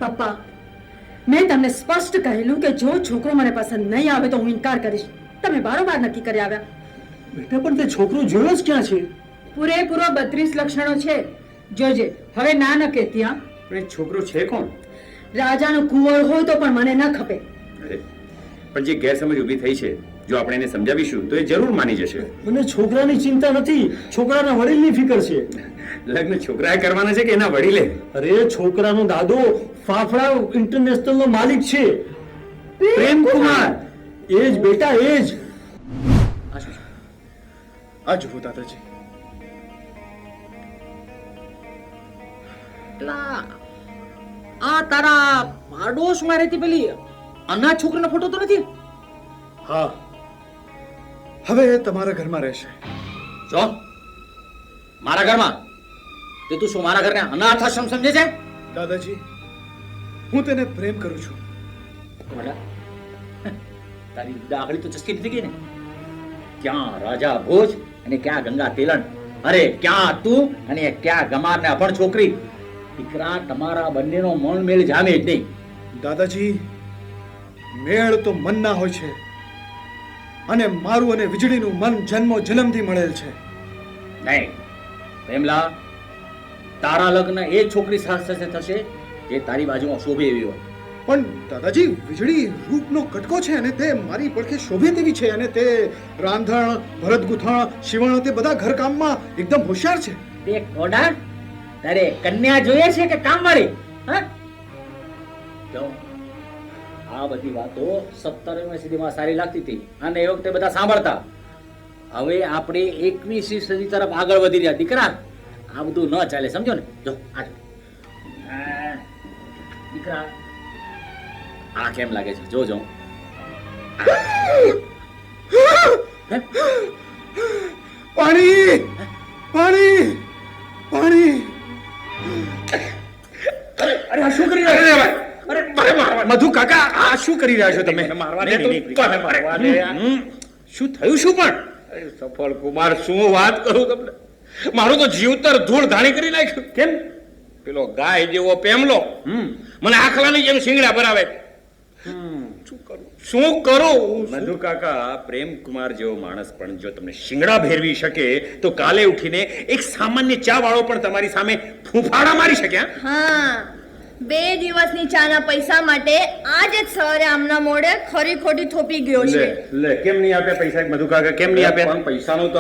પપ્પા, મેં તમને સ્પષ્ટ કહેલું કે જો છોકરો મને પસંદ નહીં આવે તો હું ઇનકાર કરીશ. તમે બારોબાર નક્કી કરી આવ્યા. બેટા પણ તે છોકરો જોયો જ ક્યાં છે? પૂરેપૂરો 32 લક્ષણો છે. જોજે, હવે ના ન કહેતી. હા, પણ એ છોકરો છે કોણ? રાજાનો કુંવર હોય તો પણ મને ન ખપે. અરે પણ જે ગેરસમજ ઊભી થઈ છે, જો આપણે એને સમજાવીશું તો એ જરૂર માની જશે. મને છોકરાની ચિંતા નથી, છોકરાના વડીલની ફિકર છે. લગ્ન છોકરાએ કરવાના છે કે એના વડીલે? અરે છોકરાનો દાદો ફાફડા ઇન્ટરનેશનલ નો માલિક છે, પ્રેમકુમાર. એ જ બેટા, એ જ. આ જુઓ દાદાજી, આ તારા પાડોશમાં રહેતી પેલી અનાથ છોકરીનો ફોટો તો નથી? હા, હવે એ તમારા ઘરમાં રહેશે. જો મારા ઘરમાં તે તું શું મારા ઘરને અનાથ આશ્રમ સમજે છે? દાદાજી, હું તેને પ્રેમ કરું છું. તારી ડાઘડી તો ચસ્કી નથી ગઈ ને? ક્યાં રાજા ભોજ અને ક્યાં ગંગા તેલણ? અરે ક્યાં તું અને ક્યાં ગમાર ને અભણ છોકરી? દીકરા, તમારા બંનેનો મન મેળ જામે જ નહીં. દાદાજી, મેળ તો મનના હોય છે, અને મારું અને વીજળીનું મન જન્મો જન્મથી મળેલ છે. નહીં પ્રેમલા, તારા લગ્ન એ છોકરી સાથે થશે જે તારી બાજુમાં શોભે એવી હોય. પણ દાદાજી, વીજળી રૂપનો કટકો છે અને તે મારી પડખે શોભે તેવી છે, અને તે રાંધણ, ભરત ગૂંથણ, શિવણ, તે બધા ઘરકામમાં એકદમ હોશિયાર છે. તે કોડા તારે કન્યા જોઈએ છે કે કામવાળી? હા, જો આ બધી વાતો 17મી સદીમાં સારી લાગતી હતી અને એ વખતે બધા સાંભળતા. હવે આપણે 21મી સદી તરફ આગળ વધી રહ્યા. દીકરા, આ બધું ન ચાલે, સમજો ને? જો દીકરા, આ કેમ લાગે છે? જોજો. પાણી, પાણી, પાણી. અરે આ શું કરી રહ્યા છો? અરે મધુ કાકા, આ શું કરી રહ્યા છો તમે? શું થયું? શું પણ? સફળ કુમાર, શું વાત કરું તમને? મારું તો જીવતર ધૂળ ધાણી કરી નાખ્યું. કેમ? પેલો ગાય જેવો પેમલો મને આખલાની જેમ શિંગડા ભરાવે. શું કરું? મધુ કાકા, પ્રેમકુમાર જેવો માણસ પણ જો તમને શિંગડા ભેરવી શકે તો કાલે ઉઠીને એક સામાન્ય ચા વાળો પણ તમારી સામે ફૂંફાડા મારી શકે. હા, 2 દિવસની ચાના પૈસા માટે આજ જ સવારે આમના મોઢે ખરી ખોટી થોપી ગયો છે. લે, કેમ નહીં આપ્યા પૈસા મધુ કાકા? કેમ નહીં આપ્યા? પણ પૈસાનું તો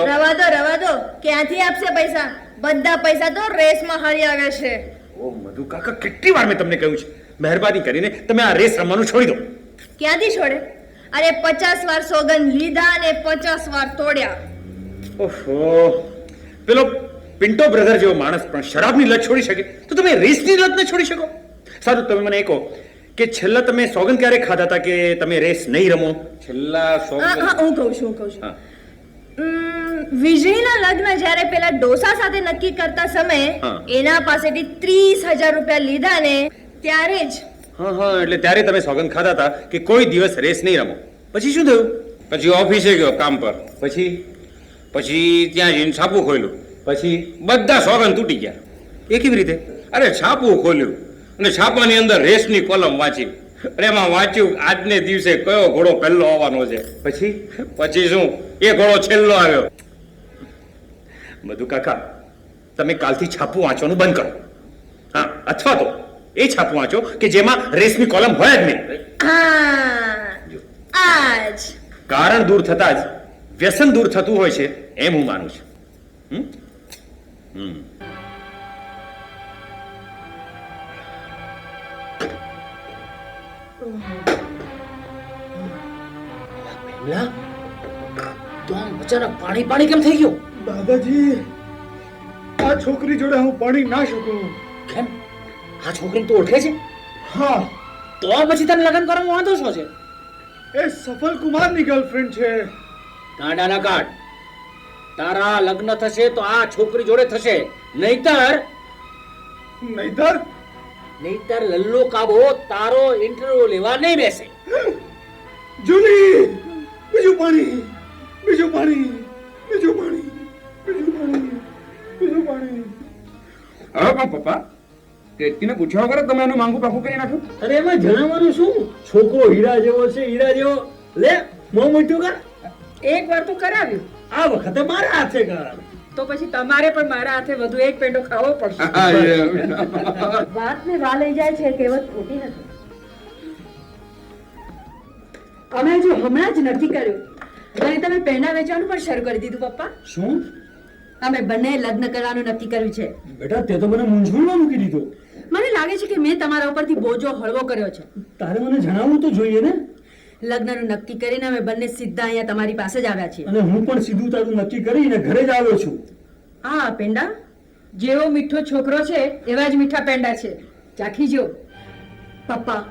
રવા દો. ક્યાંથી આપશે પૈસા? બધા પૈસા તો રેસમાં હારી આવે છે. ઓ મધુ કાકા, કેટલી વાર મેં તમને કહ્યું છે, મહેરબાની કરીને તમે આ રેસ રમવાનું છોડી દો. ક્યાંથી છોડે? અરે 50 વાર સોગંદ લીધા અને 50 વાર તોડ્યા. ઓહો, પેલો પિન્ટો બ્રધર જેવો માણસ પણ શરાબની લત છોડી શકે તો તમે રેસની લત ન છોડી શકો? સારું, તમે મને એ કહો કે છેલ્લા તમે સોગંદ ક્યારે ખાધા હતા કે તમે રેસ નહીં રમો? છેલ્લા હું કહું છું. વીજળીના લગ્ન જ્યારે પેલા ડોસા સાથે નક્કી કરતા સમયે એના પાસેથી 30,000 રૂપિયા લીધા ને ત્યારે જ. હા, એટલે ત્યારે તમે સોગંદ ખાધા હતા કે કોઈ દિવસ રેસ નહીં રમો. પછી શું થયું? પછી ઓફિસે ગયો કામ પર. પછી ત્યાં જઈને છાપું ખોલ્યું. પછી બધા સોગંદ તૂટી ગયા. એ કેવી રીતે? અરે છાપું ખોલ્યું અને છાપાની અંદર રેસની કોલમ વાંચી. અને એમાં વાંચ્યું આજને દિવસે કયો ઘોડો પહેલો આવવાનો છે. પછી શું? એ ઘોડો છેલ્લો આવ્યો. મધુ કાકા, તમે કાલથી છાપું વાંચવાનું બંધ કરો. હા, અથવા તો એ છાપું વાંચો કે જેમાં રેસની કોલમ હોય જ નહીં. આજ કારણ દૂર થતા જ વ્યસન દૂર થતું હોય છે એમ હું માનું છું. તો આમ અચાનક પાણી કેમ થઈ ગયું? દાદાજી, આ છોકરી જોડે હું પાણી ના શકું. કેમ? આ છોકરીને તો ઓળખે છે? હા. તો પછી તને લગ્ન કરવાનો વાંધો શું છે? એ સફલ કુમારની ગર્લફ્રેન્ડ છે. કાંડાના કાઢ. તારા લગ્ન થશે તો આ છોકરી જોડે થશે, નહીતર લલ્લો કાબો તારો ઇન્ટરવ્યુ લેવા નહીં બેસે. જુલી, બીજું પાણી, બીજું પાણી, બીજું પાણી, બીજું પાણી, બીજું પાણી. હવે પણ પપ્પા, તેને પૂછ્યા વગર તમે એનું માંગુ પાકું કરી નાખ્યું? અરે એમાં જણાવવાનું શું? છોકરો હીરા જેવો છે, હીરા જેવો. લે મોં મોટું કર. એક વાર તો કરાવ્યું, આ વખતે મારા હાથે કર. તો પછી તમારે પણ મારા હાથે વધુ એક પેંડો ખાવો પડશે. વાતને વા લઈ જાય છે કહેવત ખોટી નથી. અમે જો હમણાં જ નક્કી કર્યું અને તમે પેંડા વેચવાનું પણ શરૂ કરી દીધું પપ્પા. શું? અમે બંને લગ્ન કરવાનું નક્કી કર્યું છે. બેટા તે તો મને મૂંઝવણમાં મૂકી દીધો. મને લાગે છે કે મેં તમારા ઉપરથી બોજો હળવો કર્યો છે. તારે મને જણાવવું તો જોઈએ ને. લગ્નનું નક્કી કરીને અમે બંને સીધા અહીંયા તમારી પાસે જ આવ્યા છીએ. અને હું પણ સીધું તારું નક્કી કરીને ઘરે જ આવ્યો છું. આ પેંડા જેવો મીઠો છોકરો છે એવા જ મીઠા પેંડા છે, ચાખી જો. પપ્પા,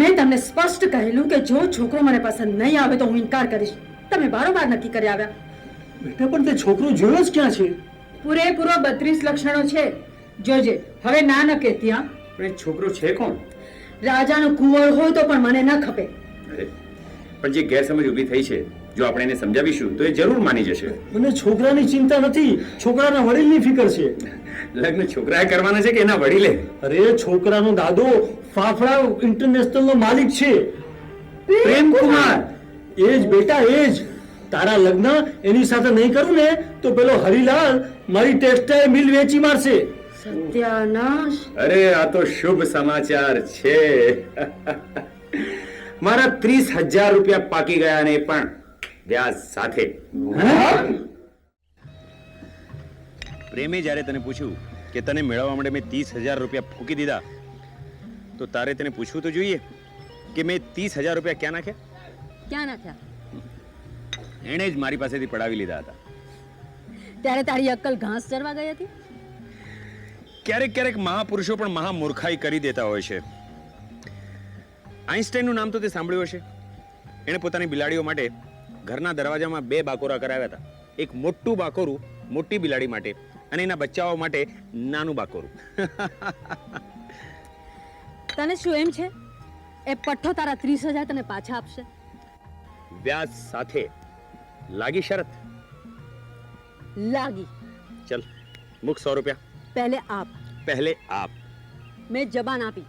મેં તમને સ્પષ્ટ કહેલું કે જો છોકરો મને પસંદ નહીં આવે તો હું ઇનકાર કરીશ. તમે બારોબાર નક્કી કરી આવ્યા. બેટા પણ તે છોકરો જોયો જ ક્યાં છે? પૂરેપૂરો 32 લક્ષણો છે. જોજે, હવે ના ન કહેતી. હા, પણ એ છોકરો છે કોણ? રાજાનો કુંવર હોય તો પણ મને ન ખપે. અરે, પણ જે ગેરસમજ ઊભી થઈ છે, જો આપણે એને સમજાવીશું તો એ જરૂર માની જશે. મને છોકરાની ચિંતા નથી, છોકરાના વડીલની ફિકર છે. લગ્ન છોકરાએ કરવાના છે કે એના વડીલે? અરે છોકરાનો દાદો ફાફડા ઇન્ટરનેશનલ નો માલિક છે, પ્રેમ કુમાર. એ જ બેટા, એ જ. તારા લગ્ન એની સાથે નહીં કરું ને તો પેલો હરિલાલ મારી ટેક્સટાઇલ મિલ વેચી મારશે. સત્યાનાશ. અરે આ તો શુભ સમાચાર છે. મારા 30,000 રૂપિયા પાકી ગયા ને એ પણ વ્યાજ સાથે. પ્રેમે જ્યારે તને પૂછ્યું કે તને મેળવવા માટે મેં 30,000 રૂપિયા ફૂકી દીધા, તો તારે તેને પૂછવું તો જોઈએ કે મેં 30,000 રૂપિયા ક્યાં નાખ્યા? ક્યાં નાખ્યા? એણે જ મારી પાસેથી પડાવી લીધા હતા. ત્યારે તારી અક્કલ ઘાસ ચરવા ગઈ હતી. ક્યારેક ક્યારેક મહાપુરુષો પણ મહામૂર્ખાઈ કરી દેતા હોય છે. આઈન્સ્ટાઈનનું નામ તો તે સાંભળ્યું હશે. એણે પોતાની બિલાડીઓ માટે ઘરના દરવાજામાં 2 બાકોરા કરાવ્યા હતા. એક મોટું બાકોરું મોટી બિલાડી માટે અને એના બચ્ચાઓ માટે નાનું બાકોરું. તને શું એમ છે એ પઠ્ઠો તારા 30,000 તને પાછા આપશે? વ્યાજ સાથે. લાગી શરત? લાગી. ચલ મૂક 100 રૂપિયા. પહેલે આપ. પહેલે આપ. મેં જબાન આપી.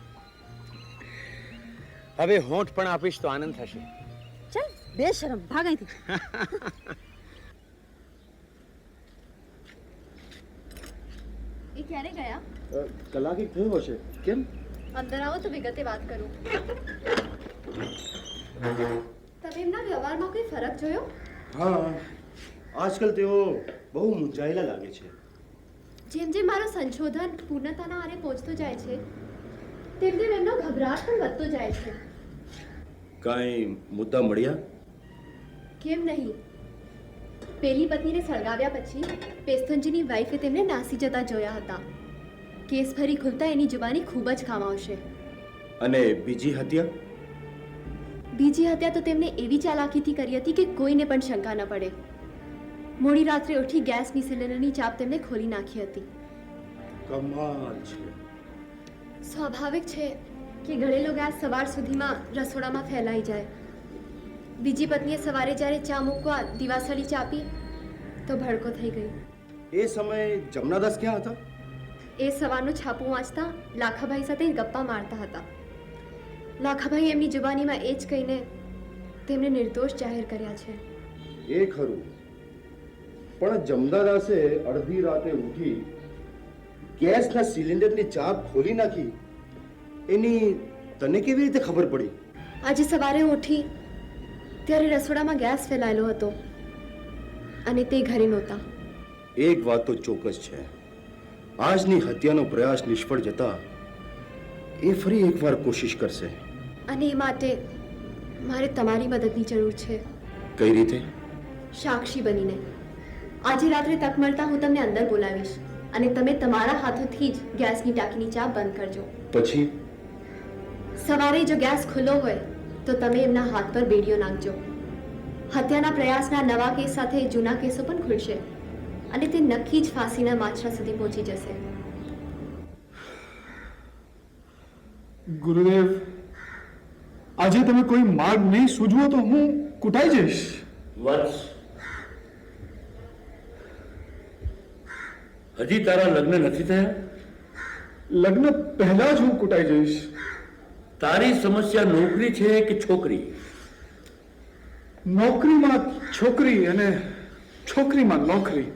હવે હોઠ પણ આપીશ તો આનંદ થશે. ચલ બેશરમ, ભાગ અહીંથી. એ ક્યારે ગયા? કલાક એક થયો હશે. કેમ? અંદર આવો તો વિગતે વાત કરું. તમે એમના વ્યવહારમાં કોઈ ફરક જોયો? હા, આજકાલ તેઓ બહુ મૂંઝાયેલા લાગે છે. જેમ જેમ મારો સંશોધન પૂર્ણતાના આરે પહોંચતો જાય છે તેમ તેમ એમનો ગભરાટ પણ વધતો જાય છે. કાંઈ મુદ્દા મળ્યા? કેમ નહીં? પેલી પત્નીને સળગાવ્યા પછી પેસ્તોંજીની વાઈફે તેમને નાસી જતા જોયા હતા. કેસ ફરી ખુલતા એની જુબાની ખૂબ જ કામ આવશે. અને બીજી હત્યા? બીજી હત્યા તો તેમને એવી ચાલાકીથી કરી હતી કે કોઈને પણ શંકા ન પડે. મોડી રાત્રે ઉઠી ગેસની સિલિન્ડરની ચાપ તેમને ખોલી નાખી હતી. કમાલ છે. સ્વાભાવિક છે કે ઘડેલો ગેસ સવાર સુધીમાં રસોડામાં ફેલાઈ જાય. બીજી પત્નીએ સવારે જ્યારે ચા મૂકવા દિવાસળી ચાપી તો ભડકો થઈ ગઈ. એ સમયે જમનાદાસ ક્યાં હતા? એ સવારનું છાપું વાંચતા લાખાભાઈ સાથે ગપ્પા મારતા હતા. લાખાભાઈ એમની જુબાનીમાં એ જ કહીને તેમને નિર્દોષ જાહેર કર્યા છે. એ ખરું, પણ જમનાદાસે અડધી રાતે ઉઠી ગેસના સિલિન્ડરની ચાપ ખોલી નાખી એની તને કેવી રીતે ખબર પડી? આજે સવારે ઉઠી ત્યારે રસોડામાં ગેસ ફેલાયેલો હતો અને તે ઘરે નહોતા. એક વાત તો ચોક્કસ છે, આજની હત્યાનો પ્રયાસ નિષ્ફળ જતા એ ફરી એકવાર કોશિશ કરશે. અને એ માટે મારે તમારી મદદની જરૂર છે. કઈ રીતે? સાક્ષી બનીને. આજે રાત્રે તક મળતા હું તમને અંદર બોલાવીશ અને તમે તમારા હાથોથી જ ગેસની ટાંકીની ચાપ બંધ કરજો. પછી? સવારે જો ગેસ ખુલ્લો હોય તો તમે એમના હાથ પર બેડીઓ નાખજો. હત્યાના પ્રયાસના નવા કેસ સાથે જૂના કેસો પણ ખુલશે અને તે નક્કી જ ફાંસીના માછરા સુધી પહોંચી જશે. ગુરુદેવ, આજે તમે કોઈ માર્ગ નહીં સૂઝવો તો હું કૂટાઈ જઈશ. વત્સ, હજી તારા લગ્ન નથી થયા? લગ્ન પહેલા જ હું કૂટાઈ જઈશ. તારી સમસ્યા નોકરી છે કે છોકરી? નોકરીમાં છોકરી અને છોકરીમાં નોકરી.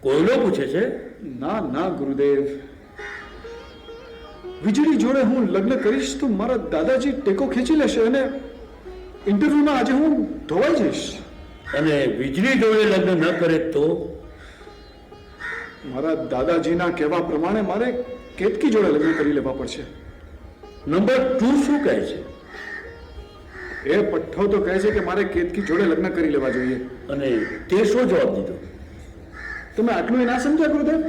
કોયલો પૂછે છે. ના ના ગુરુદેવ, વીજળી જોડે હું લગ્ન કરીશ તો મારા દાદાજી ટેકો ખેંચી લેશે અને ઇન્ટરવ્યુમાં આજે હું ધોવાઈ જઈશ. અને વીજળી જોડે લગ્ન ન કરે તો? મારા દાદાજીના કહેવા પ્રમાણે મારે કેતકી જોડે લગ્ન કરી લેવા પડશે. નંબર 2 શું કહે છે? એ પઠ્ઠો તો કહે છે કે મારે કેતકી જોડે લગ્ન કરી લેવા જોઈએ. અને તે શું જવાબ દીધો? તમે આટલું ના સમજ્યા ગુરુદેવ?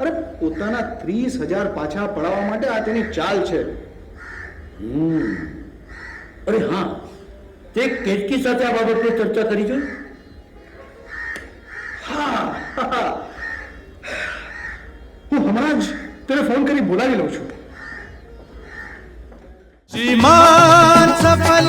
અરે પોતાના 30,000 પાછા પડાવવા માટે આ તેની ચાલ છે. અરે હા, તે કેતકી સાથે આ બાબતે ચર્ચા કરી છે? હા, હું હમણાં જ તેને ફોન કરી બોલાવી લઉં છું. श्रीमान सफल